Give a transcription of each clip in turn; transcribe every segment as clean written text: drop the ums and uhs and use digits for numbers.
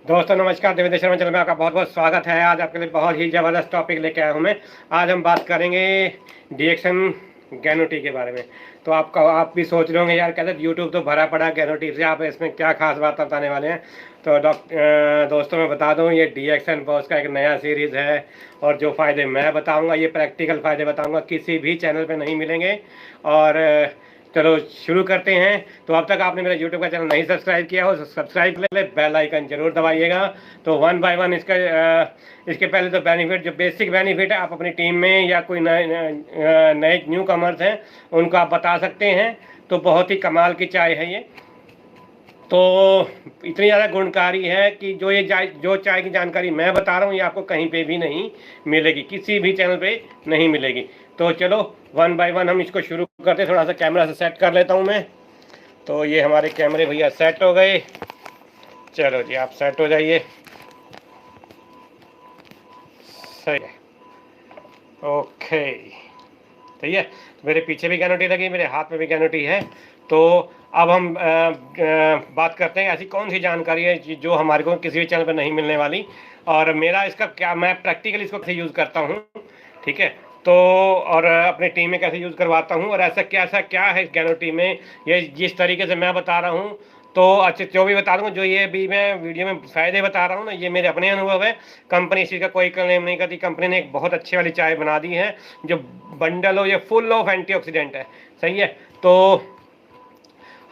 दोस्तों नमस्कार, देवेंद्र शर्मा चैनल में आपका बहुत बहुत स्वागत है। आज आपके लिए बहुत ही ज़बरदस्त टॉपिक लेके आया हूँ मैं। आज हम बात करेंगे डीएक्सन गैनो-टी के बारे में। तो आप भी सोच रहे होंगे यार, कहते हैं यूट्यूब तो भरा पड़ा गैनो-टी से, आप इसमें क्या खास बात बताने वाले हैं। तो दोस्तों मैं बता दूँ, ये डीएक्सन बॉस का एक नया सीरीज़ है और जो फ़ायदे मैं बताऊँगा, ये प्रैक्टिकल फ़ायदे बताऊँगा, किसी भी चैनल पर नहीं मिलेंगे। और चलो शुरू करते हैं। तो अब तक आपने मेरा यूट्यूब का चैनल नहीं सब्सक्राइब किया हो तो सब्सक्राइब कर ले, बेल आइकन जरूर दबाइएगा। तो वन बाय वन इसके पहले तो बेनिफिट, जो बेसिक बेनिफिट है, आप अपनी टीम में या कोई नए न्यू कमर्स हैं उनको आप बता सकते हैं। तो बहुत ही कमाल की चाय है ये। तो इतनी ज़्यादा गुणकारी है कि जो चाय की जानकारी मैं बता रहा हूँ ये आपको कहीं पे भी नहीं मिलेगी, किसी भी चैनल पे नहीं मिलेगी। तो चलो वन बाय वन हम इसको शुरू करते हैं। थोड़ा सा कैमरा से सेट कर लेता हूँ मैं। तो ये हमारे कैमरे भैया सेट हो गए। चलो जी, आप सेट हो जाइए। सही है, ओके। ठीक है, मेरे पीछे भी गैनोटी लगी, मेरे हाथ में भी गैनोटी है। तो अब हम बात करते हैं ऐसी कौन सी जानकारी है जो हमारे को किसी भी चैनल पर नहीं मिलने वाली, और मेरा इसका क्या, मैं प्रैक्टिकली इसको कैसे यूज़ करता हूँ। ठीक है, तो और अपनी टीम में कैसे यूज़ करवाता हूँ, और ऐसा क्या है इस गैनोटी में, ये जिस तरीके से मैं बता रहा हूँ। तो अच्छा, जो भी बता दूँगा, जो ये भी मैं वीडियो में फ़ायदे बता रहा हूँ ना, ये मेरे अपने अनुभव है। कंपनी इसी का कोई क्लेम नहीं करती। कंपनी ने एक बहुत अच्छी वाली चाय बना दी है जो बंडल हो, ये फुल ऑफ एंटीऑक्सीडेंट है। सही है, तो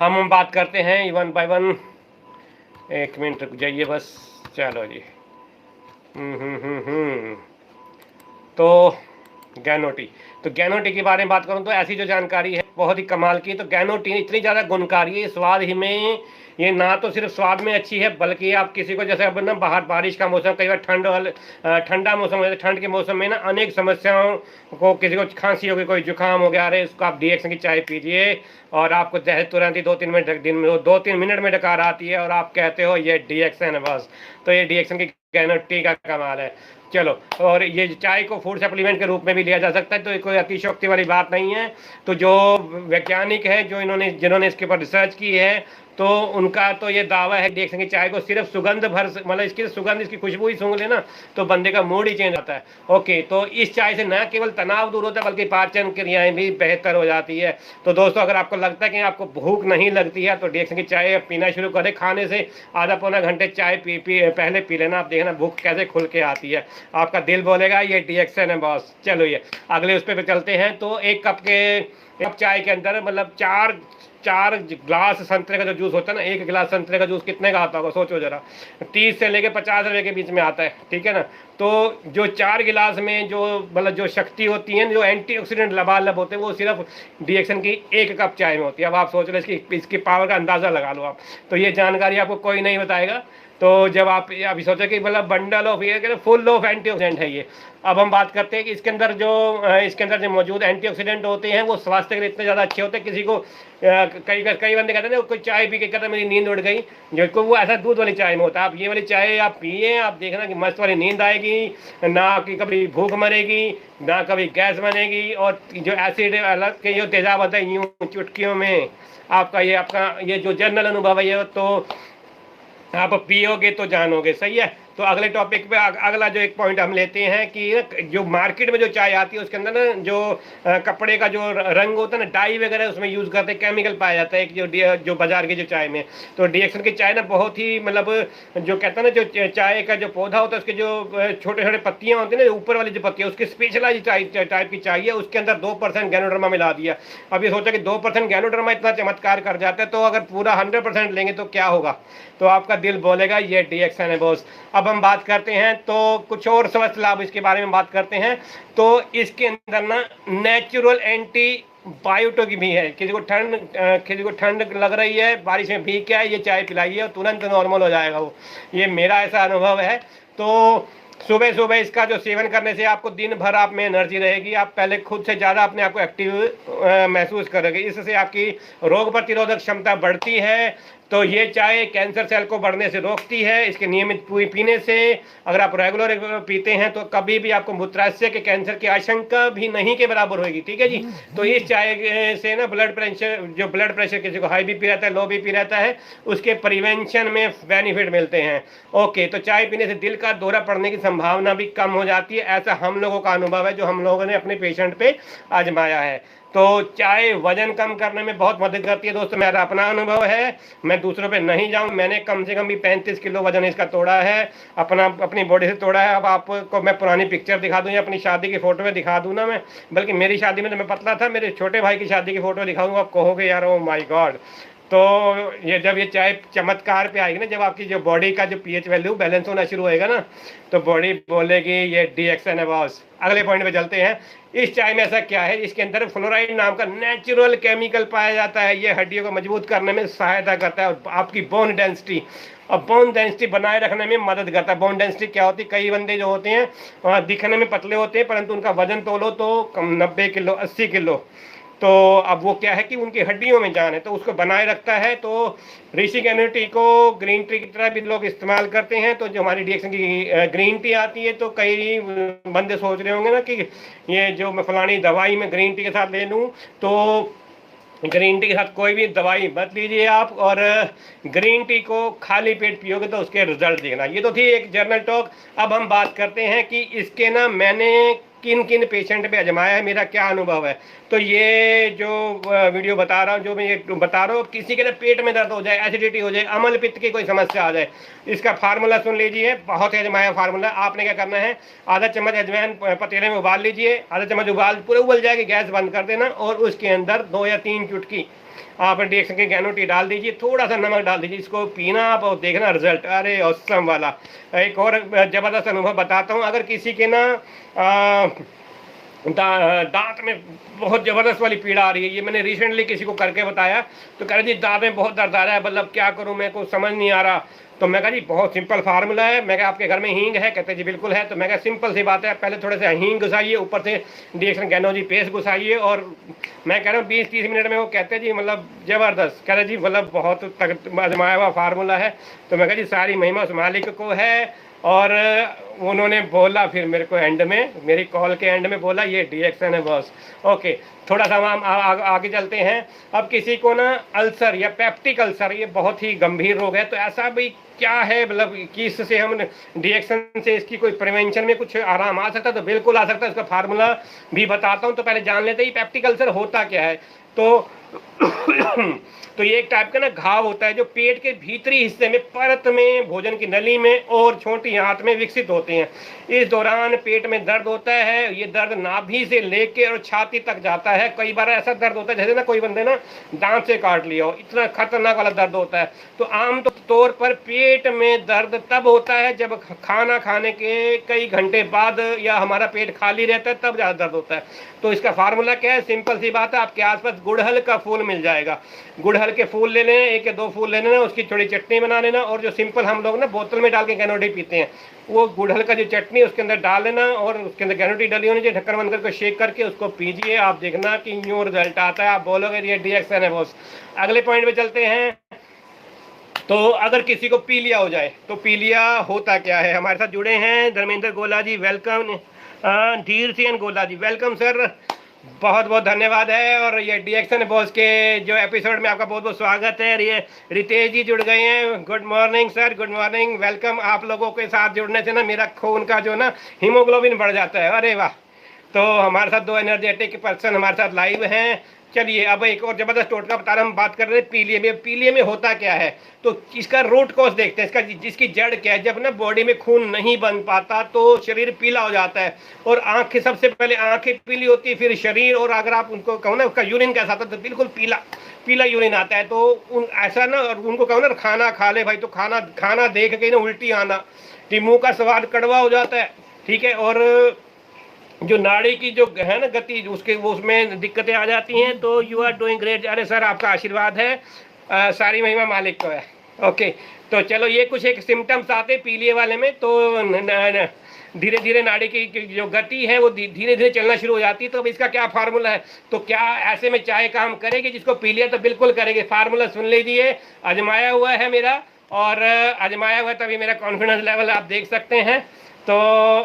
हम बात करते हैं वन बाय वन। एक मिनट रुक जाइए बस। चलो जी। तो गैनोटी, तो गैनोटी के बारे में बात करूं तो ऐसी जो जानकारी है बहुत ही कमाल की। तो गैनोटी इतनी ज़्यादा गुणकारी है, स्वाद ही में ये ना तो सिर्फ स्वाद में अच्छी है, बल्कि आप किसी को, जैसे अब ना बाहर बारिश का मौसम, कई बार ठंडा मौसम है, ठंड के मौसम में ना अनेक समस्याओं को, किसी को खांसी हो गई, कोई जुकाम हो गया, अरे इसको आप डीएक्सन की चाय पीजिए और आपको जैसे तुरंत ही 2-3 मिनट में डकार आती है और आप कहते हो ये डीएक्सन है बस। तो ये डीएक्सन की गैनोटी का कमाल है। चलो, और ये चाय को फूड सप्लीमेंट के रूप में भी लिया जा सकता है, तो कोई अतिशयोक्ति वाली बात नहीं है। तो जो वैज्ञानिक है, जिन्होंने इसके ऊपर रिसर्च की है, तो उनका तो ये दावा है, डीएक्सन की चाय को सिर्फ सुगंध भर, मतलब इसकी सुगंध, इसकी खुशबू ही सूंघ लेना तो बंदे का मूड ही चेंज होता है। ओके, तो इस चाय से न केवल तनाव दूर होता है बल्कि पाचन क्रियाएं भी बेहतर हो जाती है। तो दोस्तों, अगर आपको लगता है कि आपको भूख नहीं लगती है तो डीएक्सन की चाय पीना शुरू करें। खाने से आधा पौना घंटे चाय पहले पी लेना, आप देखना भूख कैसे खुल के आती है। आपका दिल बोलेगा ये डीएक्सन है बॉस। चलो ये अगले उस पर चलते हैं। तो एक कप चाय के अंदर, मतलब चार ग्लास संतरे का जो जूस होता है ना, एक गिलास संतरे का जूस कितने का आता होगा, सोचो जरा। 30 से लेके 50 रुपए के बीच में आता है। ठीक है ना, तो जो 4 गिलास में जो, मतलब जो शक्ति होती है, जो एंटीऑक्सीडेंट लबालब होते हैं, वो सिर्फ डीएक्सन की एक कप चाय में होती है। अब आप सोच रहे इसकी पावर का अंदाजा लगा लो आप। तो ये जानकारी आपको कोई नहीं बताएगा। तो जब आप अभी सोचो कि मतलब बंडल ऑफ, ये फुल ऑफ एंटीऑक्सीडेंट है ये। अब हम बात करते हैं कि इसके अंदर जो मौजूद एंटीऑक्सीडेंट होते हैं वो स्वास्थ्य के लिए इतने ज़्यादा अच्छे होते हैं। किसी को कई बंदे कहते हैं कोई चाय पी के कहते मेरी नींद उड़ गई, जो वो ऐसा दूध वाली चाय में होता है। आप ये वाली चाय आप पिए, आप देखना कि मस्त वाली नींद आएगी, ना कि कभी भूख मरेगी, ना कभी गैस बनेगी, और जो एसिड अलग के जो तेजाब होता है यूँ चुटकियों में आपका ये जो जनरल अनुभव है, ये तो आप पियोगे तो जानोगे। सही है, तो अगले टॉपिक पे अगला जो एक पॉइंट हम लेते हैं कि जो मार्केट में जो चाय आती है उसके अंदर ना जो कपड़े का जो रंग होता है ना, डाई वगैरह उसमें यूज़ करते हैं, केमिकल पाया जाता है जो बाजार की जो चाय में। तो डीएक्सन की चाय ना बहुत ही, मतलब जो कहते हैं ना, जो चाय का जो पौधा होता है उसके जो छोटे छोटे पत्तियाँ होती है ना, ऊपर वाली जो पत्तियाँ, उसकी स्पेशलाइज टाइप की चाय है, उसके अंदर 2% गैनोडर्मा मिला दिया। अब ये सोचा कि 2% गैनोडर्मा इतना चमत्कार कर जाता है, तो अगर पूरा 100% लेंगे तो क्या होगा। तो आपका दिल बोलेगा ये डीएक्सन है बॉस। अब हम बात करते हैं तो कुछ और स्वास्थ्य लाभ इसके बारे में बात करते हैं। तो इसके अंदर ना नेचुरल एंटी बायोटिक भी है। किसी को ठंड लग रही है, बारिश में भीग के आए, ये चाय पिलाइए और तुरंत नॉर्मल हो जाएगा वो। ये मेरा ऐसा अनुभव है। तो सुबह सुबह इसका जो सेवन करने से आपको दिन भर आप में एनर्जी रहेगी, आप पहले खुद से ज़्यादा अपने आप को एक्टिव महसूस करोगे। इससे आपकी रोग प्रतिरोधक क्षमता बढ़ती है, तो ये चाय कैंसर सेल को बढ़ने से रोकती है। इसके नियमित पीने से, अगर आप रेगुलर पीते हैं तो कभी भी आपको मूत्राशय के कैंसर की आशंका भी नहीं के बराबर होगी। ठीक है जी। तो इस चाय से ना ब्लड प्रेशर किसी को हाई बीपी रहता है, लो बीपी रहता है, उसके प्रिवेंशन में बेनिफिट मिलते हैं। ओके, तो चाय पीने से दिल का दौरा पड़ने की संभावना भी कम हो जाती है, ऐसा हम लोगों का अनुभव है जो हम लोगों ने अपने पेशेंट पे आजमाया है। तो चाय वजन कम करने में बहुत मदद करती है दोस्तों, मेरा अपना अनुभव है, मैं दूसरों पे नहीं जाऊं, मैंने कम से कम भी 35 किलो वजन इसका तोड़ा है, अपनी बॉडी से तोड़ा है। अब आपको मैं पुरानी पिक्चर दिखा दूं या अपनी शादी की फोटो में दिखा दूं ना, मैं बल्कि मेरी शादी में तो मैं पतला था, मेरे छोटे भाई की शादी की फोटो दिखाऊंगा, आप कहोगे यार ओ माय गॉड। तो ये जब ये चाय चमत्कार पे आएगी ना, जब आपकी जो बॉडी का जो पीएच वैल्यू बैलेंस होना शुरू होएगा ना, तो बॉडी बोलेगी ये DXN है बॉस। अगले पॉइंट पे चलते हैं। इस चाय में ऐसा क्या है, इसके अंदर फ्लोराइड नाम का नेचुरल केमिकल पाया जाता है। ये हड्डियों को मजबूत करने में सहायता करता है और आपकी बोन डेंसिटी बनाए रखने में मदद करता है। बोन डेंसिटी क्या होती है, कई बंदे जो होते हैं दिखने में पतले होते हैं परंतु उनका वजन तोलो तो 90 किलो 80 किलो। तो अब वो क्या है कि उनकी हड्डियों में जान है, तो उसको बनाए रखता है। तो ऋषि गैनो टी को ग्रीन टी की तरह भी लोग इस्तेमाल करते हैं। तो जो हमारी DXN की ग्रीन टी आती है, तो कई बंदे सोच रहे होंगे ना कि ये जो मैं फलानी दवाई में ग्रीन टी के साथ ले लूँ, तो ग्रीन टी के साथ कोई भी दवाई मत लीजिए आप, और ग्रीन टी को खाली पेट पियोगे तो उसके रिजल्ट देखना। ये तो थी एक जनरल टॉक। अब हम बात करते हैं कि इसके ना मैंने किन किन पेशेंट पे आजमाया है, मेरा क्या अनुभव है। तो ये जो वीडियो बता रहा हूँ, जो मैं ये बता रहा हूँ, किसी के ना पेट में दर्द हो जाए, एसिडिटी हो जाए, अम्ल पित्त की कोई समस्या आ जाए, इसका फार्मूला सुन लीजिए, बहुत ही आजमाया फार्मूला। आपने क्या करना है, आधा चम्मच अजवाइन पतीले में उबाल लीजिए, आधा चम्मच पूरे उबल जाएगी, गैस बंद कर देना, और उसके अंदर 2 या 3 चुटकी आप DXN की गैनो टी डाल दीजिए, थोड़ा सा नमक डाल दीजिए, इसको पीना आप और देखना रिजल्ट, अरे औसम वाला। एक और ज़बरदस्त अनुभव बताता हूँ। अगर किसी के ना दांत में बहुत ज़बरदस्त वाली पीड़ा आ रही है, ये मैंने रिसेंटली किसी को करके बताया, तो कह रहे जी दांत में बहुत दर्द आ रहा है, मतलब क्या करूँ, मेरे को समझ नहीं आ रहा। तो मैं कहा जी बहुत सिंपल फार्मूला है। मैं कहा आपके घर में हींग है, कहते जी बिल्कुल है। तो मैं कहा सिंपल सी बात है, पहले थोड़े से हींग घुसाइए, ऊपर से DXN गैनो जी पेस्ट घुसाइए, और मैं कह रहा हूँ 20-30 मिनट में वो कहते जी मतलब ज़बरदस्त, कह रहे जी मतलब बहुत आजमाया हुआ फार्मूला है। तो मैं कहा जी सारी महिमा उस मालिक को है। और उन्होंने बोला फिर मेरे को एंड में, मेरी कॉल के एंड में बोला ये DXN है बॉस। ओके, थोड़ा सा हम आगे चलते हैं। अब किसी को ना अल्सर या पेप्टिक अल्सर, ये बहुत ही गंभीर रोग है, तो ऐसा भी क्या है, मतलब कि इससे हम DXN से इसकी कोई प्रिवेंशन में कुछ आराम आ सकता है? तो बिल्कुल आ सकता है, इसका फार्मूला भी बताता हूँ। तो पहले जान लेते हैं पेप्टिक अल्सर होता क्या है। तो ये एक टाइप का ना घाव होता है जो पेट के भीतरी हिस्से में, परत में, भोजन की नली में और छोटी आंत में विकसित होते हैं। इस दौरान पेट में दर्द होता है, ये दर्द नाभि से लेके और छाती तक जाता है। कई बार ऐसा दर्द होता है जैसे ना कोई बंदे ना दांत से काट लिया हो, इतना खतरनाक वाला दर्द होता है। तो आम तौर पर पेट में दर्द तब होता है जब खाना खाने के कई घंटे बाद या हमारा पेट खाली रहता है, तब ज़्यादा दर्द होता है। तो इसका फार्मूला क्या है, सिंपल सी बात है, आपके आसपास गुड़हल का फूल मिल जाएगा, गुड़हल के फूल ले लेना, 1 या 2 फूल ले लेना, उसकी थोड़ी चटनी बना लेना, और जो सिंपल हम लोग ना बोतल में डाल के गैनो टी पीते हैं, वो गुड़हल का जो चटनी उसके अंदर डाल लेना, और उसके अंदर गैनो टी डाली होनी चाहिए, ढक्कन बंद करके शेक करके उसको पीजिए, आप देखना कि यूँ रिजल्ट आता है, आप बोलोगे ये DXN है बॉस। अगले पॉइंट पे चलते हैं। तो अगर किसी को पीलिया हो जाए, तो पीलिया होता क्या है। हमारे साथ जुड़े हैं धर्मेंद्र गोला जी, वेलकम। धीर सिंह गोला जी, वेलकम सर, बहुत बहुत धन्यवाद है। और ये DXN बॉस के जो एपिसोड में आपका बहुत बहुत स्वागत है। ये रितेश जी जुड़ गए हैं, good morning sir, good morning, welcome. आप लोगों के साथ जुड़ने से ना मेरा खून का जो ना हीमोग्लोबिन बढ़ जाता है, अरे वाह। तो हमारे साथ 2 एनर्जेटिक पर्सन हमारे साथ लाइव हैं। चलिए अब एक और जबरदस्त टोटका बता रहा, हम बात कर रहे हैं पीलिया में। पीलिया में होता क्या है, तो इसका रूट कॉज देखते हैं, जिसकी जड़ क्या है। जब ना बॉडी में खून नहीं बन पाता तो शरीर पीला हो जाता है, और आंखें, सबसे पहले आंखें पीली होती है, फिर शरीर, और अगर आप उनको कहो ना उसका यूरिन कैसा आता है, तो बिल्कुल पीला यूरिन आता है। तो ऐसा ना, और उनको कहो ना खाना खा ले भाई, तो खाना देख के ना उल्टी आना, कि मुँह का स्वाद कड़वा हो जाता है, ठीक है, और जो नाड़ी की जो है ना गति, उसमें दिक्कतें आ जाती हैं। तो यू आर डूइंग ग्रेट, अरे सर आपका आशीर्वाद है, सारी महिमा मालिक को है। ओके, तो चलो ये कुछ एक सिम्टम्स आते पीलिए वाले में। तो धीरे धीरे नाड़ी की जो गति है वो धीरे धीरे चलना शुरू हो जाती है। तो अब इसका क्या फार्मूला है? तो क्या ऐसे में चाय काम करेगी जिसको पीलिया? तो बिल्कुल करेगी। फार्मूला सुन लीजिए, आजमाया हुआ है मेरा, और आजमाया हुआ तभी मेरा कॉन्फिडेंस लेवल आप देख सकते हैं। तो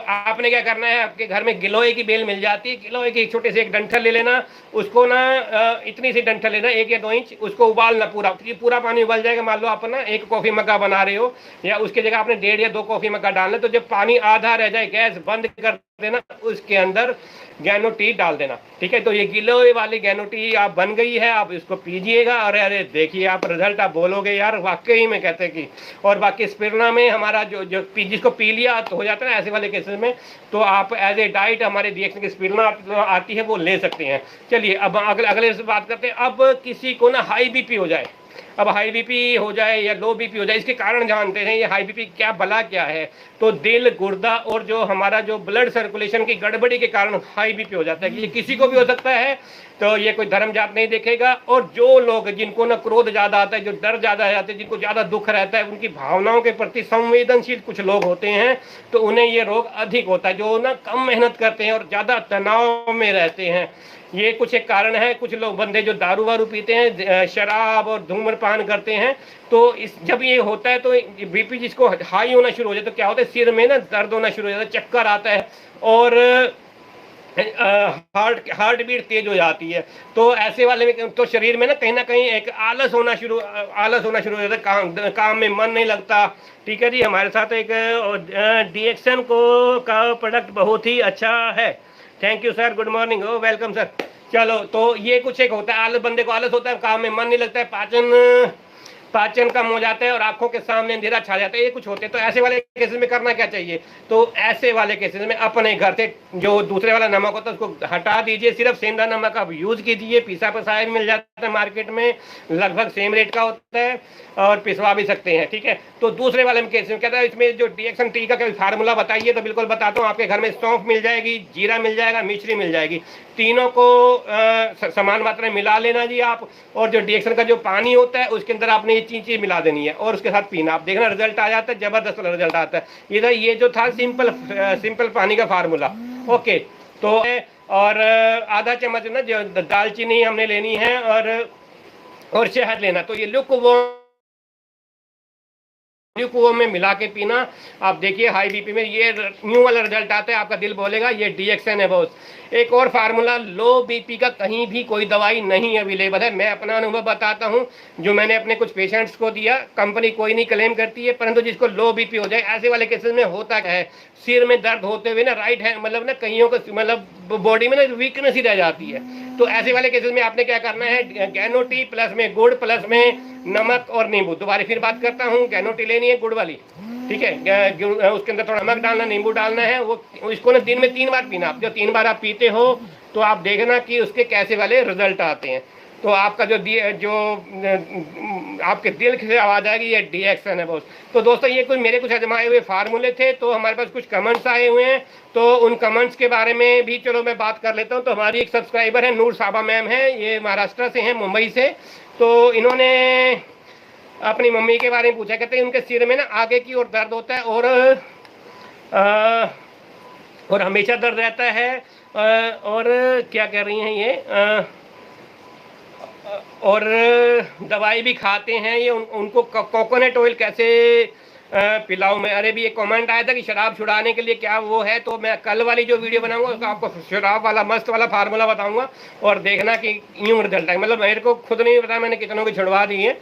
आपने क्या करना है, आपके घर में गिलोय की बेल मिल जाती है, गिलोय की छोटे से एक डंठल ले लेना, उसको ना इतनी सी डंठल लेना 1 या 2 इंच, उसको उबालना पूरा, पूरा पानी उबल जाएगा। मान लो आप ना 1 कॉफी मग्गा बना रहे हो, या उसकी जगह आपने 1.5 या 2 कॉफी मग्गा डालना। तो जब पानी आधा रह जाए गैस बंद कर देना, उसके अंदर गैनो टी डाल देना, ठीक है। तो ये गिलोय वाली गैनो टी आप बन गई है, आप इसको पीजिएगा। अरे अरे देखिए आप रिजल्ट आप बोलोगे यार वाकई में कहते हैं कि। और बाकी स्पिरना में हमारा जो जिसको पी लिया तो हो जाता है ना ऐसे वाले केसेस में, तो आप एज ए डाइट हमारे रिएक्शन की स्पिरना आती है वो ले सकते हैं। चलिए अब अगले से बात करते हैं। अब किसी को ना हाई बीपी हो जाए, अब हाई बीपी हो जाए या लो बीपी हो जाए, इसके कारण जानते हैं ये हाई बीपी क्या भला क्या है। तो दिल, गुर्दा और जो हमारा जो ब्लड सर्कुलेशन की गड़बड़ी के कारण हाई बीपी हो जाता है। ये किसी को भी हो सकता है, तो ये कोई धर्म जात नहीं देखेगा। और जो लोग जिनको ना क्रोध ज़्यादा आता है, जो डर ज़्यादा आ जाते हैं, जिनको ज़्यादा दुख रहता है, उनकी भावनाओं के प्रति संवेदनशील कुछ लोग होते हैं, तो उन्हें ये रोग अधिक होता है। जो ना कम मेहनत करते हैं और ज़्यादा तनाव में रहते हैं, ये कुछ एक कारण है। कुछ लोग बंदे जो दारू वारू पीते हैं, शराब और धूम्रपान करते हैं, तो इस जब ये होता है तो बीपी जिसको हाई होना शुरू हो जाए तो क्या होता है, सिर में ना दर्द होना शुरू हो जाता है, चक्कर आता है, और हार्ट बीट तेज हो जाती है। तो ऐसे वाले में तो शरीर में ना कहीं एक आलस होना शुरू हो जाता है, काम में मन नहीं लगता। ठीक है जी, हमारे साथ एक डीएक्सन का प्रोडक्ट बहुत ही अच्छा है। Thank you sir, good morning, oh welcome sir. चलो, तो ये कुछ एक होता है, आलस, बंदे को आलस होता है, काम में मन नहीं लगता है, पाचन कम हो जाता है और आंखों के सामने अंधेरा छा जाता है, ये कुछ होते हैं। तो ऐसे वाले केसेस में करना क्या चाहिए? तो ऐसे वाले केसेस में अपने घर से जो दूसरे वाला नमक होता है उसको हटा दीजिए, सिर्फ सेंधा नमक आप यूज कीजिए। पिसा पसाया भी मिल जाता है मार्केट में, लगभग सेम रेट का होता है, और पिसवा भी सकते हैं, ठीक है। तो दूसरे वाले में केस में कहता है इसमें जो डीएक्सन टी का कोई फार्मूला बताइए, तो बिल्कुल बताता हूँ। आपके घर में सौंफ मिल जाएगी, जीरा मिल जाएगा, मिश्री मिल जाएगी, तीनों को समान मात्रा में मिला लेना जी आप। और जो डीएक्सन का जो पानी होता है उसके अंदर आपने ये चीज़ मिला देनी है और उसके साथ पीना। आप देखना रिजल्ट आ जाता है, जबरदस्त रिजल्ट आता है। इधर ये जो था सिंपल पानी का फार्मूला, ओके। तो और आधा चम्मच ना जो दालचीनी हमने लेनी है, और शहद लेना। तो ये कुओं में मिला के पीना। आप देखिए हाई बीपी में ये न्यू वाला रिजल्ट आता है, आपका दिल बोलेगा ये डीएक्सन है बॉस। एक और फार्मूला, लो बीपी का कहीं भी कोई दवाई नहीं अवेलेबल है। मैं अपना अनुभव बताता हूं, जो मैंने अपने कुछ पेशेंट्स को दिया। कंपनी कोई नहीं क्लेम करती है, परंतु जिसको लो बीपी हो जाए, ऐसे वाले केसेस में होता क्या है, सिर में दर्द होते हुए ना राइट हैंड मतलब ना कईयों को मतलब बॉडी में ना वीकनेस ही रह जाती है। तो ऐसे वाले केसेस में आपने क्या करना है, गैनो टी प्लस में गुड़ प्लस में नमक और नींबू। दोबारा फिर बात करता हूँ, गैनो टी लेनी है गुड़ वाली, ठीक है। उसके अंदर थोड़ा नमक डालना, नींबू डालना है, वो इसको ना दिन में 3 बार पीना। आप जो 3 बार आप पीते हो तो आप देखना कि उसके कैसे वाले रिजल्ट आते हैं। तो आपका जो आपके दिल से आवाज आएगी ये डीएक्सन है बॉस। तो दोस्तों ये कुछ आजमाए हुए फार्मूले थे। तो हमारे पास कुछ कमेंट्स आए हुए हैं, तो उन कमेंट्स के बारे में भी चलो मैं बात कर लेता हूँ। तो हमारी एक सब्सक्राइबर है, नूर साबा मैम है, ये महाराष्ट्र से हैं, मुंबई से। तो इन्होंने अपनी मम्मी के बारे में पूछा, कहते हैं उनके सिर में ना आगे की ओर दर्द होता है और हमेशा दर्द रहता है, और क्या कह रही हैं ये, और दवाई भी खाते हैं ये। उनको कोकोनट ऑयल कैसे पिलाऊं मैं? अरे भी ये कमेंट आया था कि शराब छुड़ाने के लिए क्या वो है, तो मैं कल वाली जो वीडियो बनाऊंगा आपको शराब वाला मस्त वाला फार्मूला बताऊंगा, और देखना कि यूं रिजल्ट है। मतलब मेरे को खुद नहीं पता, मैंने कितनों की छुड़वा दी है,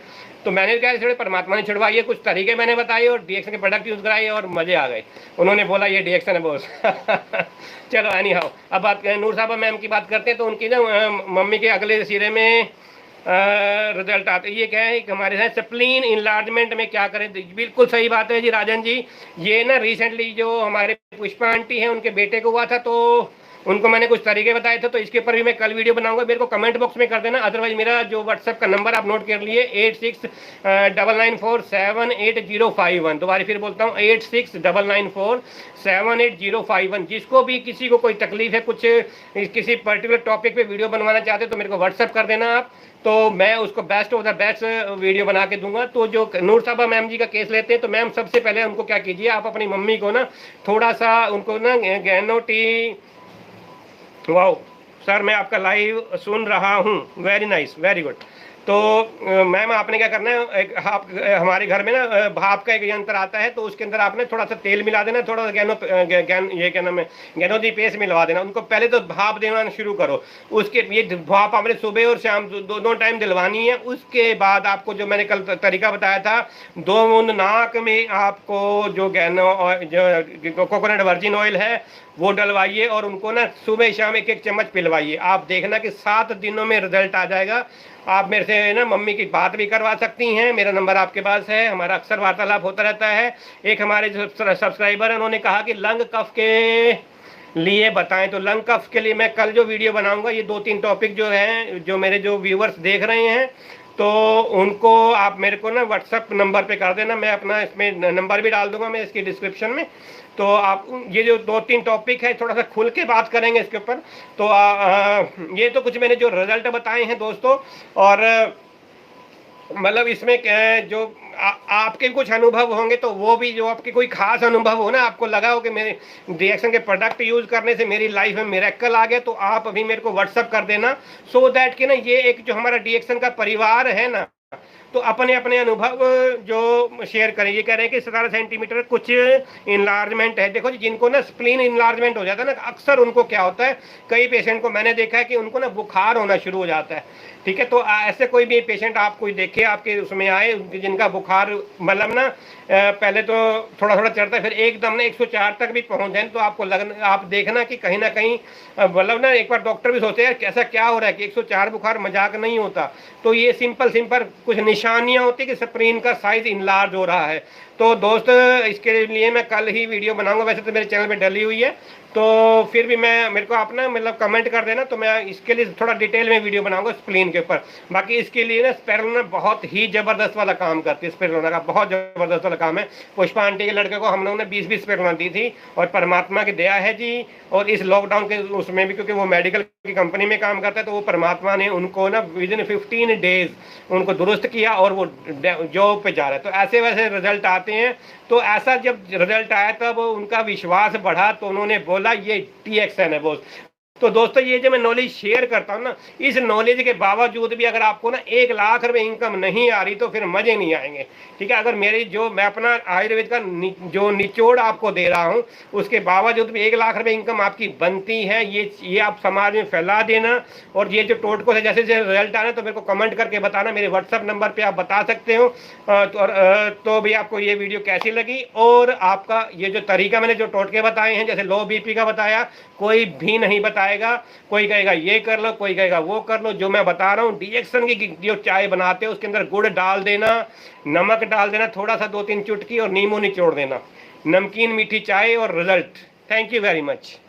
तो मैंने क्या थोड़े परमात्मा ने छुड़वाई है, कुछ तरीके मैंने बताए और डीएक्सन के प्रोडक्ट यूज़ कराए और मजे आ गए। उन्होंने बोला ये डीएक्सन है बॉस। चलो एनी हाउ, अब बात करें नूर साहबा मैम की बात करते हैं। तो उनकी ना मम्मी के अगले सिरे में रिजल्ट आते। ये क्या है कि हमारे साथ स्प्लीन इनलार्जमेंट में क्या करें? बिल्कुल सही बात है जी राजन जी। ये ना रिसेंटली जो हमारे पुष्पा आंटी है उनके बेटे को हुआ था, तो उनको मैंने कुछ तरीके बताए थे, तो इसके ऊपर भी मैं कल वीडियो बनाऊंगा। मेरे को कमेंट बॉक्स में कर देना। अदरवाइज मेरा जो व्हाट्सएप का नंबर आप नोट कर लिए 8699478051। दोबारा फिर बोलता हूँ 8699478051। जिसको भी किसी को कोई तकलीफ है, कुछ किसी पर्टिकुलर टॉपिक पे वीडियो बनवाना चाहते हो तो मेरे को व्हाट्सएप कर देना आप, तो मैं उसको best of the best video बना के दूंगा। तो जो नूर साहबा मैम जी का केस लेते हैं, तो मैम सबसे पहले उनको क्या कीजिए, आप अपनी मम्मी को ना थोड़ा सा उनको ना गैनोटी, वाओ सर मैं आपका लाइव सुन रहा हूँ, वेरी नाइस वेरी गुड। तो मैम आपने क्या करना है, आप हमारे घर में ना भाप का एक यंत्र आता है, तो उसके अंदर आपने थोड़ा सा तेल मिला देना, थोड़ा सा ये क्या नाम है, गैनोदी पेस्ट मिलवा देना उनको। पहले तो भाप देना शुरू करो, उसके ये भाप आपने सुबह और शाम दोनों टाइम दिलवानी है। उसके बाद आपको जो मैंने कल तरीका बताया था, 2 बूंद नाक में आपको जो जो कोकोनट वर्जिन ऑयल है वो डलवाइए और उनको ना सुबह शाम 1-1 चम्मच पिलवाइए। आप देखना कि 7 दिनों में रिजल्ट आ जाएगा। आप मेरे से ना मम्मी की बात भी करवा सकती हैं, मेरा नंबर आपके पास है, हमारा अक्सर वार्तालाप होता रहता है। एक हमारे जो सब्सक्राइबर हैं उन्होंने कहा कि लंग कफ के लिए बताएं, तो लंग कफ के लिए मैं कल जो वीडियो बनाऊंगा, ये 2-3 टॉपिक जो हैं, जो मेरे जो व्यूवर्स देख रहे हैं, तो उनको आप मेरे को ना व्हाट्सएप नंबर पे कर देना। मैं अपना इसमें नंबर भी डाल दूंगा मैं इसकी डिस्क्रिप्शन में। तो आप ये जो 2-3 टॉपिक है थोड़ा सा खुल के बात करेंगे इसके ऊपर। तो ये तो कुछ मैंने जो रिजल्ट बताए हैं दोस्तों, और मतलब इसमें क्या है, जो आपके कुछ अनुभव होंगे, तो वो भी जो आपके कोई खास अनुभव हो ना, आपको लगा हो कि मेरे डीएक्सन के प्रोडक्ट यूज करने से मेरी लाइफ में मिरेकल आ गया, तो आप अभी मेरे को व्हाट्सअप कर देना, सो दैट कि ना ये एक जो हमारा डीएक्सन का परिवार है ना, तो अपने अपने अनुभव जो शेयर करें। ये कह रहे हैं कि 17 सेंटीमीटर कुछ इनलार्जमेंट है। देखो जी, जिनको ना स्प्लीन इनलार्जमेंट हो जाता है ना, अक्सर उनको क्या होता है, कई पेशेंट को मैंने देखा है कि उनको ना बुखार होना शुरू हो जाता है। ठीक है, तो ऐसे कोई भी पेशेंट आप कोई देखे आपके उसमें आए जिनका बुखार मतलब ना पहले तो थोड़ा थोड़ा चढ़ता है, फिर एकदम ना 104 तक भी पहुंच जाए, तो आपको लगना, आप देखना कि कहीं ना कहीं मतलब ना एक बार डॉक्टर भी सोचते हैं कैसा क्या हो रहा है कि 104 बुखार मजाक नहीं होता। तो ये सिंपल कुछ निशानियां होती है कि स्प्लीन का साइज इनलार्ज हो रहा है। तो दोस्त इसके लिए मैं कल ही वीडियो बनाऊंगा, वैसे तो मेरे चैनल पे डली हुई है, तो फिर भी मैं मेरे को आप ना मतलब कमेंट कर देना, तो मैं इसके लिए थोड़ा डिटेल में वीडियो बनाऊंगा स्प्लीन के ऊपर। बाकी इसके लिए ना स्पिरुलिना बहुत ही जबरदस्त वाला काम करती है, स्पिरुलिना का बहुत जबरदस्त वाला काम है। पुष्पा आंटी के लड़के को हम लोगों ने 20-20 स्पिरुलिना दी थी, और परमात्मा की दया है जी। और इस लॉकडाउन के उसमें भी, क्योंकि वो मेडिकल की कंपनी में काम करता है, तो वो परमात्मा ने उनको ना विदिन 15 डेज उनको दुरुस्त किया और वो जॉब पे जा रहा है। तो ऐसे वैसे रिजल्ट आते हैं। तो ऐसा जब रिजल्ट आया तब उनका विश्वास बढ़ा, तो उन्होंने बोला ये डीएक्सन है बॉस। तो दोस्तों ये जो मैं नॉलेज शेयर करता हूँ ना, इस नॉलेज के बावजूद भी अगर आपको ना 1 लाख रुपए इनकम नहीं आ रही, तो फिर मजे नहीं आएंगे। ठीक है, अगर मेरी जो मैं अपना आयुर्वेद का जो निचोड़ आपको दे रहा हूँ, उसके बावजूद भी 1 लाख रुपए इनकम आपकी बनती है, ये आप समाज में फैला देना। और ये जो टोटकों से जैसे जैसे रिजल्ट आना, तो मेरे को कमेंट करके बताना, मेरे व्हाट्सअप नंबर पर आप बता सकते हो। तो भी आपको ये वीडियो कैसी लगी, और आपका ये जो तरीका मैंने जो टोटके बताए हैं, जैसे लो बीपी का बताया, कोई भी नहीं बताएगा। कोई कहेगा ये कर लो, कोई कहेगा वो कर लो। जो मैं बता रहा हूँ, डीएक्सन की जो चाय बनाते हो उसके अंदर गुड़ डाल देना, नमक डाल देना, थोड़ा सा 2-3 चुटकी, और नींबू निचोड़ देना, नमकीन मीठी चाय और result. Thank you very much.